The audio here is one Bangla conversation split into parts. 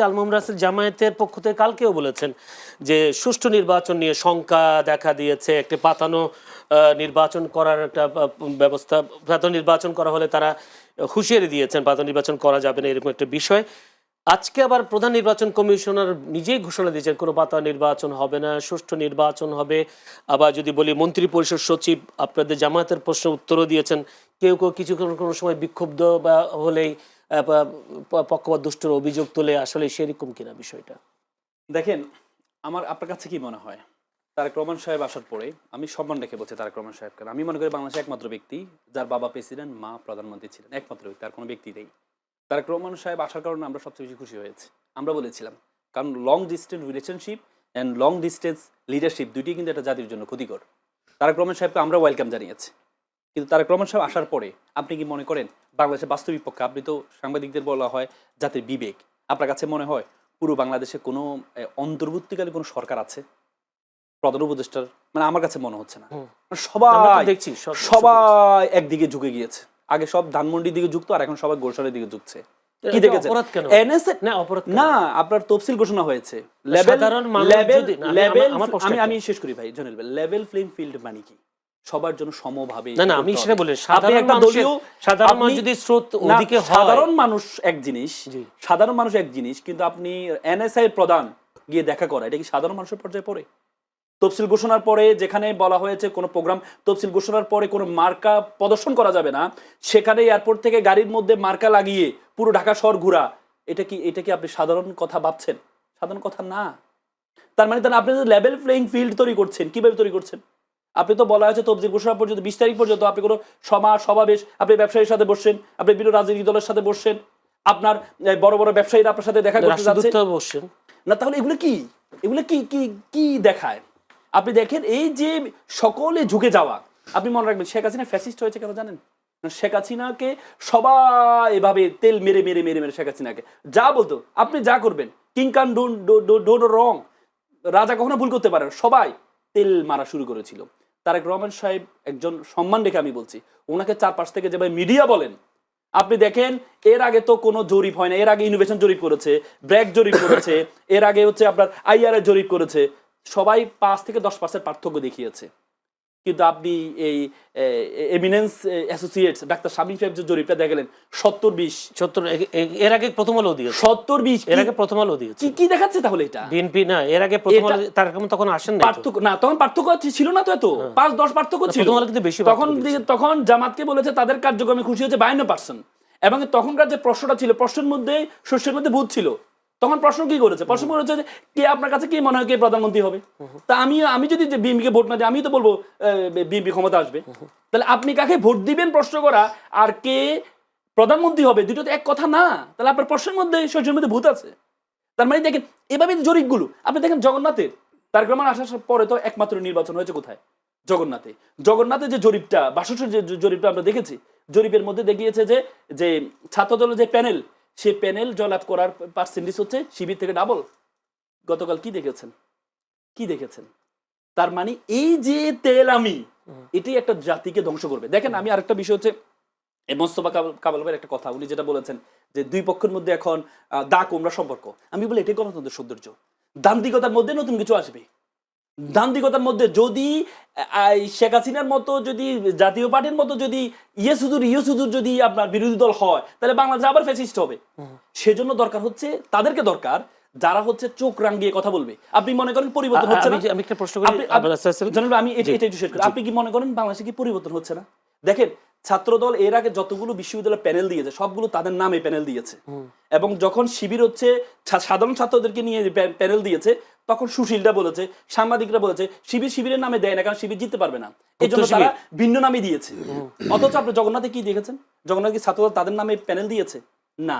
আলমাম রাসেল জামায়াতের পক্ষ থেকে কালকেও বলেছেন যে সুষ্ঠু নির্বাচন নিয়ে শঙ্কা দেখা দিয়েছে, একটি পাতানো নির্বাচন করার একটা ব্যবস্থা, পাতানো নির্বাচন করা হলে তারা হুঁশিয়ারি দিয়েছেন পাতানো নির্বাচন করা যাবে না এরকম একটা বিষয়। আজকে আবার প্রধান নির্বাচন কমিশনার নিজেই ঘোষণা দিয়েছেন কোনো পাতানো নির্বাচন হবে না, সুষ্ঠু নির্বাচন হবে। আবার যদি বলি মন্ত্রী পরিষদ সচিব আপনাদের জামায়াতের প্রশ্ন উত্তরও দিয়েছেন, কেউ কেউ কিছু কোনো সময় বিক্ষুব্ধ বা হলেই পক্ষপাত দুষ্টুর অভিযোগ তুলে, আসলে সেরকম কিনা বিষয়টা? দেখেন, আমার আপনার কাছে কি মনে হয় তারেক রহমান সাহেব আসার পরে, আমি সম্মান রেখে বলছি তারেক রহমান সাহেবকে, আমি মনে করি বাংলাদেশের একমাত্র ব্যক্তি যার বাবা প্রেসিডেন্ট, মা প্রধানমন্ত্রী ছিলেন, একমাত্র ব্যক্তি, তার কোনো ব্যক্তি নেই। তারেক রহমান সাহেব আসার কারণে আমরা সবচেয়ে বেশি খুশি হয়েছি। আমরা বলেছিলাম, কারণ long distance relationship and long distance leadership দুইটি কিন্তু একটা জাতির জন্য ক্ষতিকর। তারেক রহমান সাহেবকে আমরা ওয়েলকাম জানিয়েছি, কিন্তু তারেক রহমান সাহেব আসার পরে আপনি কি মনে করেন বাংলাদেশের বাস্তবিক পক্ষে, আপনি তো সাংবাদিকদের বলা হয় জাতির বিবেক, আপনার কাছে মনে হয় পুরো বাংলাদেশে কোনো অন্তর্বর্তীকালীন কোনো সরকার আছে প্রধান উপদেষ্টার? মানে আমার কাছে মনে হচ্ছে না। সবাই দেখছি সবাই একদিকে ঝুঁকে গিয়েছে। আগে সব ধানমন্ডির দিকে ঝুঁকতো, আর এখন সবাই গোলশালের দিকে ঝুঁকছে। কি দেখেছেন? না, আপনার তফসিল ঘোষণা হয়েছে। আমি শেষ করি ভাই, জেনে লেভেল প্লেইং ফিল্ড মানে কি? সবার জন্য সমভাবে। না, আমি সেটা বলি, সাধারণ মানুষ এক জিনিস, কিন্তু আপনি এনএসআই প্রধান গিয়ে দেখা করা, এটা কি সাধারণ মানুষের পর্যায়ে পড়ে? তফসিল ঘোষণার পরে যেখানে বলা হয়েছে কোনো প্রোগ্রাম, তফসিল ঘোষণার পরে কোনো মার্কা প্রদর্শন করা যাবে না, সেখানে এয়ারপোর্ট থেকে গাড়ির মধ্যে মার্কা লাগিয়ে পুরো ঢাকা শহর ঘোরা, এটা কি আপনি সাধারণ কথা ভাবছেন? সাধারণ কথা না। তার মানে আপনি লেভেল প্লেইং ফিল্ড তৈরি করছেন, কিভাবে তৈরি করছেন? আপনি তো বলা হয়েছে তফসিল ঘোষণা পর্যন্ত 20 তারিখ পর্যন্ত আপনি কোনো সমাবেশ, আপনি ব্যবসায়ীর সাথে বসছেন, আপনি বিভিন্ন রাজনৈতিক দলের সাথে বসছেন, আপনার বড় বড় ব্যবসায়ীরা আপনার সাথে দেখা করতে যাচ্ছে না, তাহলে এগুলো কি দেখায়? আপনি দেখেন, এই যে সকলে ঝুঁকে যাওয়া, আপনি মনে রাখবেন শেখ হাসিনা ফ্যাসিস্ট হয়েছে কেন জানেন? শেখ হাসিনাকে সবাই এভাবে তেল মেরে মেরে মেরে মেরে শেখ হাসিনাকে যা বলতো, আপনি যা করবেন, কিং কান ডোন্ট রং, রাজা কখনো ভুল করতে পারে, সবাই তেল মারা শুরু করেছিল। তারেক রহমান সাহেব একজন, সম্মান রেখে আমি বলছি, ওনাকে চারপাশ থেকে যেভাবে মিডিয়া বলেন, আপনি দেখেন এর আগে তো কোনো জরিপ হয় না। এর আগে ইনোভেশন জরিপ করেছে, ব্র্যাক জরিপ করেছে, এর আগে হচ্ছে আপনার আইআরএ জরিপ করেছে, সবাই 5 থেকে 10% পার্থক্য দেখিয়েছে। কিন্তু আপনি এই এমিনেন্স অ্যাসোসিয়েটস ডাক্তার শামীম সাহেব যে জরিপটা দেখালেন 70-20, এর আগে প্রথম আলো দিয়েছে 70-20, এর আগে প্রথম আলো দিয়েছে। কি দেখাচ্ছে তাহলে? এটা বিএনপি না, এর আগে প্রথম আলো, তার তখন আসেন না, পার্থক্য না, তখন পার্থক্য ছিল না, তো এত 5-10 পার্থক্য ছিল। প্রথম আলো কিন্তু বেশি। তখন জামাতকে বলেছে তাদের কার্যক্রমে খুশি হচ্ছে 52%, এবং তখনকার যে প্রশ্নটা ছিল, প্রশ্নের মধ্যে শস্যের মধ্যে ভূত ছিল। তখন প্রশ্ন কি করেছে? প্রশ্ন করেছে যে কে আপনার কাছে কি মনে হয় কে প্রধানমন্ত্রী হবে? তা আমি যদি বিএনপিকে ভোট না দিই, আমি তো বলবো বিএনপি ক্ষমতা আসবে। তাহলে আপনি কাকে ভোট দিবেন প্রশ্ন করা, আর কে প্রধানমন্ত্রী হবে, দুটো তো এক কথা না। তাহলে আপনার প্রশ্নের মধ্যে শস্যের মধ্যে ভূত আছে। তার মানে দেখেন এভাবে জরিপগুলো আপনি দেখেন। জগন্নাথের তারেক রহমান আসার পরে তো একমাত্র নির্বাচন হয়েছে কোথায়? জগন্নাথে যে জরিপটা, 62 যে জরিপটা আমরা দেখেছি, জরিপের মধ্যে দেখিয়েছে যে ছাত্রদলের যে প্যানেল, সে প্যানেল জয়লাভ করার পার্সেন্টেজ হচ্ছে শিবির থেকে ডাবল। গতকাল কি দেখেছেন? তার মানে এই যে তেল আমি, এটি একটা জাতিকে ধ্বংস করবে। দেখেন, আমি আরেকটা বিষয় হচ্ছে মোস্তফা কামাল ভাইয়ের একটা কথা, উনি যেটা বলেছেন যে দুই পক্ষের মধ্যে এখন দা কোমরা সম্পর্ক। আমি বলি এটাই গণতন্ত্রের সৌন্দর্য। দান্দিকতার মধ্যে নতুন কিছু আসবে। দান্দিকতার মধ্যে যদি শেখ হাসিনার মতো, যদি জাতীয় পার্টির মতো, যদি ইয়ে যদি আপনার বিরোধী দল হয়, তাহলে বাংলাদেশ আবার ফ্যাসিস্ট হবে। সেজন্য দরকার হচ্ছে, তাদেরকে দরকার যারা হচ্ছে চোখ রাঙিয়ে কথা বলবে। আপনি মনে করেন পরিবর্তন হচ্ছে না? আমি একটা প্রশ্ন করি, আমি এটা একটু শেয়ার করি। আপনি কি মনে করেন বাংলাদেশে কি পরিবর্তন হচ্ছে না? দেখেন, ছাত্রদল এর আগে যতগুলো বিশ্ববিদ্যালয় প্যানেল দিয়েছে, সবগুলো তাদের নামে প্যানেল দিয়েছে, এবং যখন শিবির হচ্ছে সাধারণ ছাত্রদেরকে নিয়ে প্যানেল দিয়েছে, তখন সুশীলরা বলেছে, সাংবাদিকরা বলেছে শিবিরের নামে দেয় না, কারণ শিবির জিততে পারবে না, এই জন্য তারা ভিন্ন নামে দিয়েছে। অথচ আপনি জগন্নাথে কি দেখেছেন? জগন্নাথ কি ছাত্রদল তাদের নামে প্যানেল দিয়েছে? না,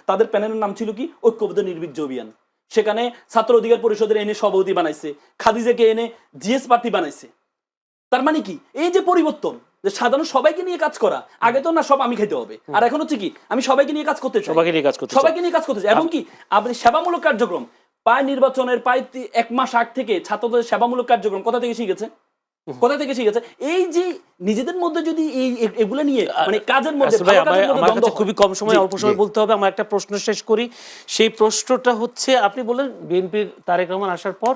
তাদের প্যানেলের নাম ছিল কি? ঐক্যবদ্ধ নির্বীর্য অভিযান। সেখানে ছাত্র অধিকার পরিষদের এনে সভাপতি বানাইছে, খাদিজাকে এনে জিএস প্রার্থী বানাইছে। তার মানে কি? এই যে পরিবর্তন, যে সাধারণ সবাইকে নিয়ে কাজ করা। আগে তো না সব আমি খাইতে হবে, আর এখন হচ্ছে কি আমি সবাইকে নিয়ে কাজ করতে চাই, সবাইকে নিয়ে কাজ করতে চাই। এবং কি আপনি সেবামূলক কার্যক্রম, নির্বাচনের 1 মাস আগ থেকে ছাত্রদের সেবামূলক কার্যক্রম কোথা থেকে শিখেছে? কোথা থেকে শিখেছে? এই যে নিজেদের মধ্যে যদি এগুলো নিয়ে মানে কাজের মধ্যে আসলে ভাই, ভালো কাজের মধ্যে আমার দ্বন্দ্ব কাছে হয়। খুবই কম সময়, জি, অল্প সময় বলতে হবে। আমার একটা প্রশ্ন শেষ করি। সেই প্রশ্নটা হচ্ছে, আপনি বললেন বিএনপির তারেক রহমান আসার পর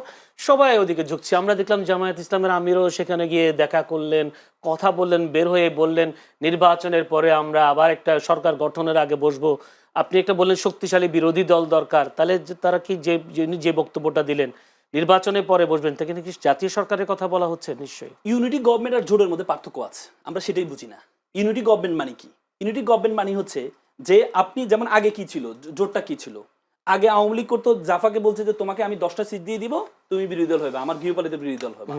সবাই ওদিকে ঝুঁকছে। আমরা দেখলাম জামায়াত ইসলামের আমিরও সেখানে গিয়ে দেখা করলেন, কথা বললেন, বের হয়ে বললেন নির্বাচনের পরে আমরা আবার একটা সরকার গঠনের আগে বসবো। আপনি একটা বললেন শক্তিশালী বিরোধী দল দরকার। তাহলে তারা কি যে বক্তব্যটা দিলেন নির্বাচনের পরে বসবেন, তাকে কি জাতীয় সরকারের কথা বলা হচ্ছে? নিশ্চয়ই। ইউনিটি গভর্নমেন্ট আর জোটের মধ্যে পার্থক্য আছে, আমরা সেটাই বুঝি না। ইউনিটি গভর্নমেন্ট মানে কি? ইউনিটি গভর্নমেন্ট মানে হচ্ছে যে আপনি যেমন আগে কি ছিল, জোটটা কি ছিল, আগে আওয়ামী লীগ করতো, জাফাকে বলছে যে তোমাকে আমি 10টা সিট দিয়ে দিব, তুমি বিরোধী দল হবে, আমার গৃহপালিত বিরোধী দল হবে।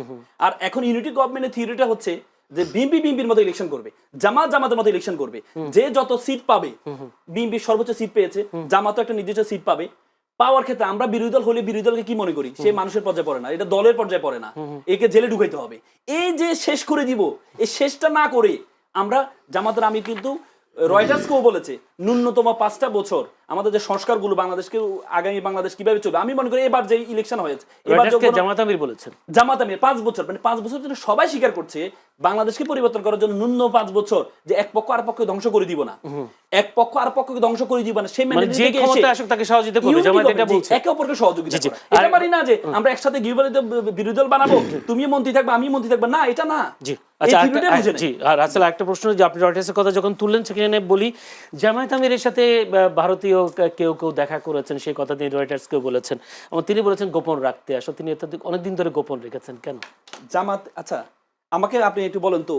আর এখন ইউনিটি গভর্নমেন্টের থিওরিটা হচ্ছে যে বিএনপি বিএনপির মতো ইলেকশন করবে, জামাত জামাতের মতো ইলেকশন করবে, যে যত সিট পাবে, বিএনপি সর্বোচ্চ সিট পেয়েছে, জামাতও একটা নির্দিষ্ট সিট পাবে। পাওয়ার ক্ষেত্রে আমরা বিরোধী দল হলে বিরোধী দলকে কি মনে করি? সে মানুষের পর্যায়ে পড়ে না, এটা দলের পর্যায়ে পড়ে না, একে জেলে ঢুকাইতে হবে। এই যে শেষ করে দিব, এই শেষটা না করে আমরা জামাতের, আমি কিন্তু রয়টার্সকেও বলেছে ন্যূনতম 5টা বছর আমাদের যে সংস্কারগুলো বাংলাদেশকে, আগামী বাংলাদেশ কিভাবে চলবে, আমি মনে করি এবার যে ইলেকশন হয়েছে, এবার জামাত আমির বলেছেন জামাত আমির 5 বছর, মানে 5 বছর জন্য সবাই স্বীকার করছে বাংলাদেশকে পরিবর্তন করার জন্য ন্যূনতম 5 বছর, যে এক পক্ষ আর পক্ষকে ধ্বংস করে দিব না, এক পক্ষ আর পক্ষকে ধ্বংস করে দিব না, সেই মানে যে ক্ষমতা আসুক তাকে সহযোগিতা করবে, জামাত এটা বলছে। একে অপরকে সহযোগিতা করা। এটা পারি না যে আমরা একসাথে গৃহপালিত বিরোধী দল বানাবো, তুমিও মন্ত্রী থাকবে আমি মন্ত্রী থাকবো, না, এটা না। জি, আচ্ছা, জি। আর আসলে একটা প্রশ্ন, যে আপনি রয়টার্সের কথা যখন তুললেন, সেখানে বলি জামায়াত আমিরের সাথে ভারতীয় কেউ কেউ দেখা করেছেন, সেই কথা তিনি রয়টার্সকেও বলেছেন, এবং তিনি বলেছেন গোপন রাখতে। আসলে তিনি অনেকদিন ধরে গোপন রেখেছেন কেন? জামাত, আচ্ছা আমাকে আপনি একটু বলেন তো,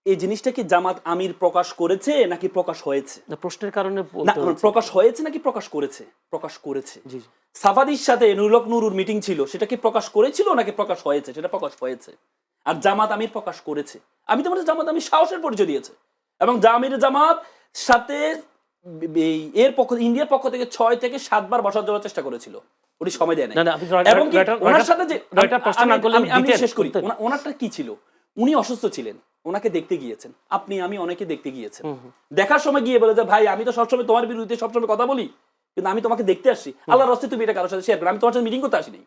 এই জিনিসটা কি জামাত আমির প্রকাশ করেছে নাকি প্রকাশ হয়েছে? প্রশ্নের কারণে না, প্রকাশ হয়েছে নাকি প্রকাশ করেছে? প্রকাশ করেছে। জি। সাফাদির সাথে নুরুল নুরুর মিটিং ছিল, সেটা কি প্রকাশ করেছিল নাকি প্রকাশ হয়েছে? সেটা প্রকাশ হয়েছে। আর জামাত আমির প্রকাশ করেছে। আমি তো বলছি জামাত আমির সাহসের পরিচয় দিয়েছে, এবং জামাত সাথে এর পক্ষ, ইন্ডিয়ার পক্ষ থেকে 6 থেকে 7 বার বসার জন্য চেষ্টা করেছিল, উনি সময় দেয় না। এবং ওনার সাথে যে আমি শেষ করি, ওনারটা কি ছিল, উনি অসুস্থ ছিলেন, ওনাকে দেখতে গিয়েছেন, আপনি আমি অনেকে দেখতে গিয়েছেন, দেখার সময় গিয়ে বলে যে ভাই আমি তো সবসময় তোমার বিরুদ্ধে সবসময় কথা বলি, কিন্তু আমি তোমাকে দেখতে আসছি, আল্লাহর রাস্তায় তুমি এটা কারোর সাথে শেয়ার করো, আমি তোমার সাথে মিটিং করতে আসিনি।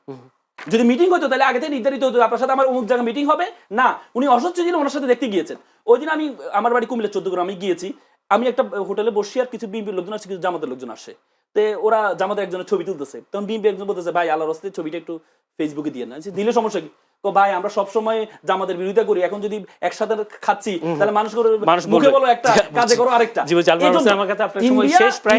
যদি মিটিং হতো তাহলে আগে থেকে নির্ধারিত হতো আপনার সাথে আমার অমুক জায়গায় মিটিং হবে না, উনি অসুস্থ ছিলেন, ওনার সাথে দেখতে গিয়েছেন। ওই দিন আমি, আমার বাড়ি কুমিল্লা 14 গ্রাম, আমি গিয়েছি, আমি একটা হোটেলে বসি, আর কিছু বিএনপির লোকজন আসছে, কিছু জামাতের লোকজন আসে, তো ওরা জামাতের একজনের ছবি তুলতেছে, তখন বিএনপি একজন বলতেছে ভাই আল্লাহর রাস্তায় ছবিটা একটু ফেসবুকে দিয়ে না, দিলে সমস্যা কি? তো ভাই আমরা সবসময় জামাতের বিরোধিতা করি, এখন যদি একসাথে খাচ্ছি তাহলে মানুষ মুখে বলো একটা, কাজে করো আরেকটা।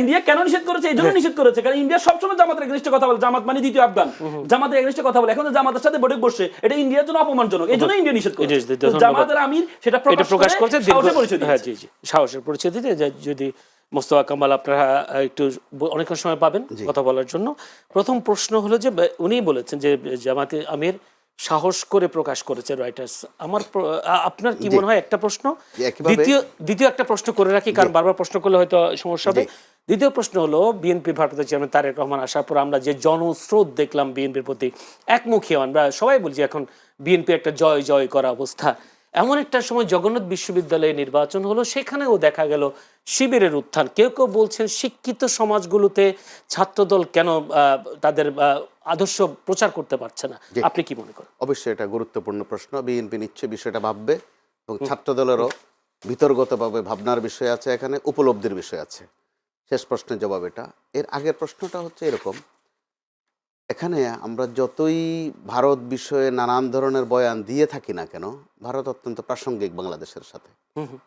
ইন্ডিয়া কেন নিষেধ করেছে? এই জন্য নিষেধ করেছে কারণ ইন্ডিয়া সবসময় জামাতের এগেইনস্টে কথা বলে, জামাত মানে দ্বিতীয় আফগান, জামাতের এগেইনস্টে কথা বলে, এখন জামাতের সাথে বৈঠক বসছে, এটা ইন্ডিয়ার জন্য অপমানজনক, এই জন্য ইন্ডিয়া নিষেধ করেছে। জামাতের আমির সেটা প্রকাশ করছে, সাহসের পরিচয় দিয়েছে। হ্যাঁ, জি জি, সাহসের পরিচয় দিতে। যদি মোস্তফা কামাল আপনারা একটু অনেকক্ষণ সময় পাবেন কথা বলার জন্য। প্রথম প্রশ্ন হলো যে উনি বলেছেন যে জামাতে আমির সাহস করে প্রকাশ করেছে রয়টার্স। আপনার কি মনে হয়? একটা প্রশ্ন। দ্বিতীয় একটা প্রশ্ন করে রাখি, কারণ বারবার প্রশ্ন করলে হয়তো সমস্যা হবে। দ্বিতীয় প্রশ্ন হলো, বিএনপি ভারপ্রাপ্ত চেয়ারম্যান তারেক রহমান আসার পর আমরা যে জনস্রোত দেখলাম বিএনপির প্রতি, একমুখী, আমরা সবাই বলছি এখন বিএনপি একটা জয় জয় করা অবস্থা। এমন একটা সময় জগন্নাথ বিশ্ববিদ্যালয়ে নির্বাচন হলো, সেখানেও দেখা গেল শিবিরের উত্থান। কেউ কেউ বলছেন শিক্ষিত সমাজগুলোতে ছাত্রদল কেন তাদের আদর্শ প্রচার করতে পারছে না। আপনি কি মনে করেন? অবশ্যই এটা গুরুত্বপূর্ণ প্রশ্ন, বিএনপি নিশ্চয়ই বিষয়টা ভাববে, এবং ছাত্রদলেরও বিতর্কতভাবে ভাবনার বিষয় আছে, এখানে উপলব্ধির বিষয় আছে। শেষ প্রশ্নের জবাব এটা। এর আগের প্রশ্নটা হচ্ছে এরকম, এখানে আমরা যতই ভারত বিষয়ে নানান ধরনের বয়ান দিয়ে থাকি না কেন, ভারত অত্যন্ত প্রাসঙ্গিক বাংলাদেশের সাথে,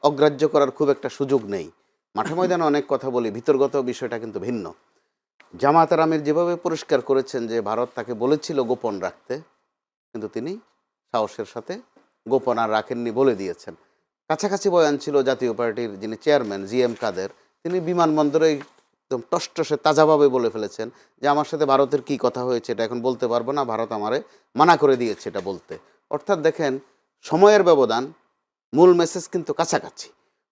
অগ্রাহ্য করার খুব একটা সুযোগ নেই। মাঠে ময়দানে অনেক কথা বলি, ভিতরগত বিষয়টা কিন্তু ভিন্ন। জামায়াতের আমির যেভাবে পরিষ্কার করেছেন যে ভারত তাকে বলেছিল গোপন রাখতে, কিন্তু তিনি সাহসের সাথে গোপন আর রাখেননি, বলে দিয়েছেন। কাছাকাছি বয়ান ছিল জাতীয় পার্টির যিনি চেয়ারম্যান জিএম কাদের, তিনি বিমানবন্দরে একদম টসটসে তাজাভাবে বলে ফেলেছেন যে আমার সাথে ভারতের কি কথা হয়েছে এটা এখন বলতে পারবো না, ভারত আমারে মানা করে দিয়েছে এটা বলতে। অর্থাৎ দেখেন সময়ের ব্যবধান, মূল মেসেজ কিন্তু কাছাকাছি।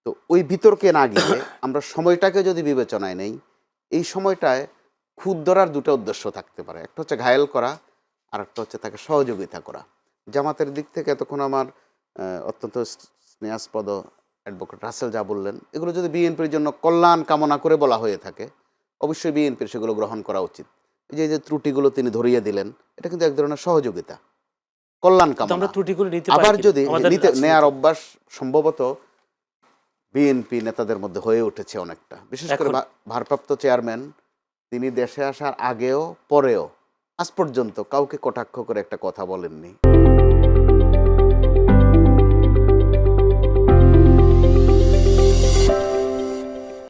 তো ওই বিতর্কে না গিয়ে আমরা সময়টাকে যদি বিবেচনায় নেই, এই সময়টায় খুদ ধরার দুটো উদ্দেশ্য থাকতে পারে, একটা হচ্ছে ঘায়েল করা, আর একটা হচ্ছে তাকে সহযোগিতা করা। জামাতের দিক থেকে এতক্ষণ আমার অত্যন্ত স্নেহাস্পদ অ্যাডভোকেট রাসেল যা বললেন, এগুলো যদি বিএনপির জন্য কল্যাণ কামনা করে বলা হয়ে থাকে, অবশ্যই বিএনপির সেগুলো গ্রহণ করা উচিত। এই যে ত্রুটিগুলো তিনি ধরিয়ে দিলেন, এটা কিন্তু এক ধরনের সহযোগিতা। কল্যাণ তো আমরা কামনা। ত্রুটিগুলো নিতে পারি আবার কিনা? যদি আমাদের নেয়ার অভ্যাস সম্ভবত বিএনপি নেতাদের মধ্যে হয়ে উঠেছে অনেকটা, বিশেষ করে এখন ভারপ্রাপ্ত চেয়ারম্যান তিনি দেশে আসার আগেও পরেও আজ পর্যন্ত কাউকে কটাক্ষ করে একটা কথা বলেননি।